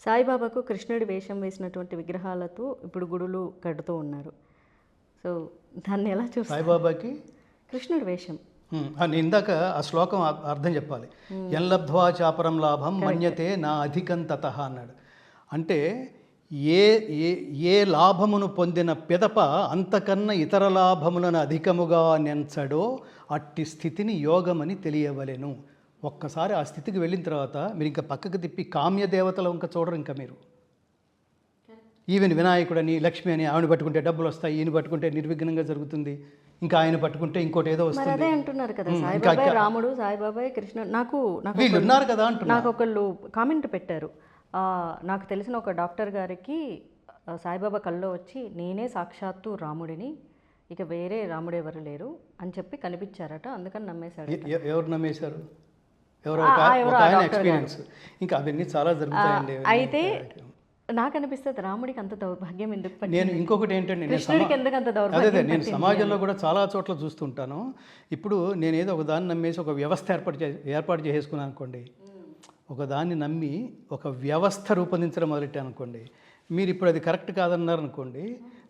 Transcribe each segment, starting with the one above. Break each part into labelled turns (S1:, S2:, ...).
S1: సాయిబాబాకు కృష్ణుడి వేషం వేసినటువంటి విగ్రహాలతో ఇప్పుడు గుడులు కడుతూ ఉన్నారు. సో దాన్ని ఎలా చూస్తారు?
S2: సాయిబాబాకి
S1: కృష్ణుడి వేషం
S2: నేను ఇందాక ఆ శ్లోకం అర్థం చెప్పాలి. ఎన్లబ్ధ్వా చాపరం లాభం మన్యతే నా అధికం తతః అన్నాడు. అంటే ఏ ఏ ఏ లాభమును పొందిన పిదప అంతకన్నా ఇతర లాభములను అధికముగా నెంచడో అట్టి స్థితిని యోగమని తెలియవలెను. ఒక్కసారి ఆ స్థితికి వెళ్ళిన తర్వాత మీరు ఇంకా పక్కకు తిప్పి కామ్య దేవతలు ఇంకా చూడరు. ఇంకా మీరు ఈవెన్ వినాయకుడని లక్ష్మి అని ఆవిడ పట్టుకుంటే డబ్బులు వస్తాయి, ఈయన పట్టుకుంటే నిర్విఘ్నంగా జరుగుతుంది, ఇంకా ఆయన పట్టుకుంటే ఇంకోటి ఏదో వస్తుంది.
S1: అదే అంటున్నారు కదా సాయిబాబాయ్ రాముడు, సాయిబాబాయ్ కృష్ణుడు. నాకు
S2: వీళ్ళు ఉన్నారు కదా అంటున్నారు.
S1: నాకు ఒకళ్ళు కామెంట్ పెట్టారు, నాకు తెలిసిన ఒక డాక్టర్ గారికి సాయిబాబా కల్లో వచ్చి నేనే సాక్షాత్తు రాముడిని, ఇక వేరే రాముడు ఎవరు లేరు అని చెప్పి కనిపించారట, అందుకని నమ్మేశాడు.
S2: ఎవరు నమ్మేశారు? ఎవరో ఎక్స్పీరియన్స్. ఇంకా అవన్నీ చాలా జరుగుతాయండి.
S1: అయితే నాకు అనిపిస్తుంది రాముడికి అంత దౌర్భాగ్యం ఎందుకు?
S2: నేను ఇంకొకటి ఏంటంటే అదే నేను సమాజంలో కూడా చాలా చోట్ల చూస్తుంటాను. ఇప్పుడు నేనేదో ఒక దాన్ని నమ్మేసి ఒక వ్యవస్థ ఏర్పాటు చేసుకున్నాను అనుకోండి, ఒక దాన్ని నమ్మి ఒక వ్యవస్థ రూపొందించడం మొదలెట్టాను అనుకోండి, మీరు ఇప్పుడు అది కరెక్ట్ కాదన్నారు అనుకోండి,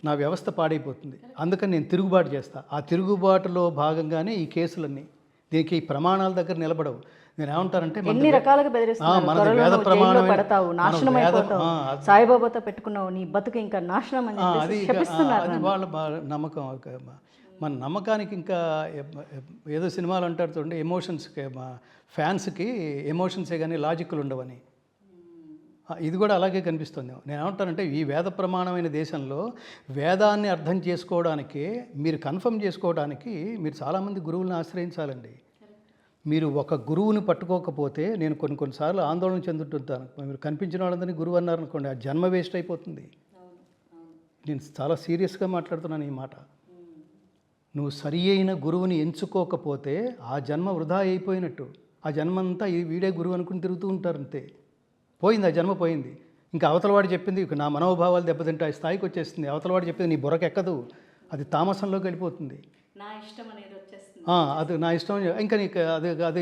S2: నా వ్యవస్థ పాడైపోతుంది. అందుకని నేను తిరుగుబాటు చేస్తాను. ఆ తిరుగుబాటులో భాగంగానే ఈ కేసులన్నీ దీనికి ఈ ప్రమాణాల దగ్గర నిలబడవు. నేను ఏమంటానంటే
S1: ఎన్ని రకాలుగా బెదిరిస్తున్నారు, వేద ప్రమాణం పడతావు, నాశనం అయిపోతావు, సాయిబాబాతో పెట్టుకున్నావు, నీ బతుకు ఇంకా నాశనం అని
S2: అది వాళ్ళ నమ్మకం. మన నమ్మకానికి ఇంకా ఏదో సినిమాలు అంటారు చూడండి, ఎమోషన్స్కి ఫ్యాన్స్కి ఎమోషన్సే కానీ లాజిక్లు ఉండవని. ఇది కూడా అలాగే కనిపిస్తుంది. నేను ఏమంటానంటే ఈ వేద ప్రమాణమైన దేశంలో వేదాన్ని అర్థం చేసుకోవడానికి, మీరు కన్ఫర్మ్ చేసుకోవడానికి మీరు చాలామంది గురువులను ఆశ్రయించాలండి. మీరు ఒక గురువుని పట్టుకోకపోతే, నేను కొన్నిసార్లు ఆందోళన చెందుతుంటాను. మీరు కనిపించిన వాళ్ళందరినీ గురువు అన్నారనుకోండి, ఆ జన్మ వేస్ట్ అయిపోతుంది. నేను చాలా సీరియస్గా మాట్లాడుతున్నాను ఈ మాట. నువ్వు సరి అయిన గురువుని ఎంచుకోకపోతే ఆ జన్మ వృధా అయిపోయినట్టు. ఆ జన్మంతా వీడే గురువు అనుకుని తిరుగుతూ ఉంటారు, అంతే. పోయింది, ఆ జన్మ పోయింది. ఇంకా అవతలవాడు చెప్పింది నా మనోభావాలు దెబ్బతింటే ఆ స్థాయికి వచ్చేస్తుంది. అవతలవాడు చెప్పింది నీ బుర్రకెక్కదు, అది తామసంలోకి వెళ్ళిపోతుంది.
S1: నా ఇష్టం అనేది వచ్చేస్తుంది.
S2: అది నా ఇష్టం, ఇంకా నీకు అది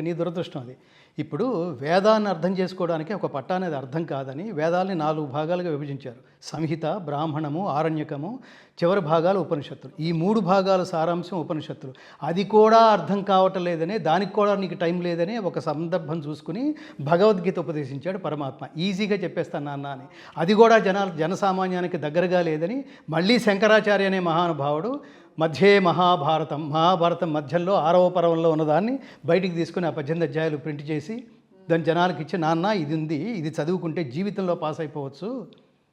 S2: నీ దురదృష్టం. అది ఇప్పుడు వేదాన్ని అర్థం చేసుకోవడానికి ఒక పట్ట అనేది అర్థం కాదని వేదాలని 4 భాగాలుగా విభజించారు. సంహిత, బ్రాహ్మణము, ఆరణ్యకము, చివరి భాగాలు ఉపనిషత్తులు. ఈ 3 భాగాల సారాంశం ఉపనిషత్తులు. అది కూడా అర్థం కావటం లేదని, దానికి కూడా నీకు టైం లేదని ఒక సందర్భం చూసుకుని భగవద్గీత ఉపదేశించాడు పరమాత్మ. ఈజీగా చెప్పేస్తాను నాన్న అని. అది కూడా జనసామాన్యానికి దగ్గరగా లేదని మళ్ళీ శంకరాచార్య అనే మహానుభావుడు మధ్యే మహాభారతం మధ్యలో 6వ పర్వంలో ఉన్నదాన్ని బయటికి తీసుకుని ఆ 18 అధ్యాయాలు ప్రింట్ చేసి దాని జనాలకు ఇచ్చి, నాన్న ఇది ఉంది, ఇది చదువుకుంటే జీవితంలో పాస్ అయిపోవచ్చు,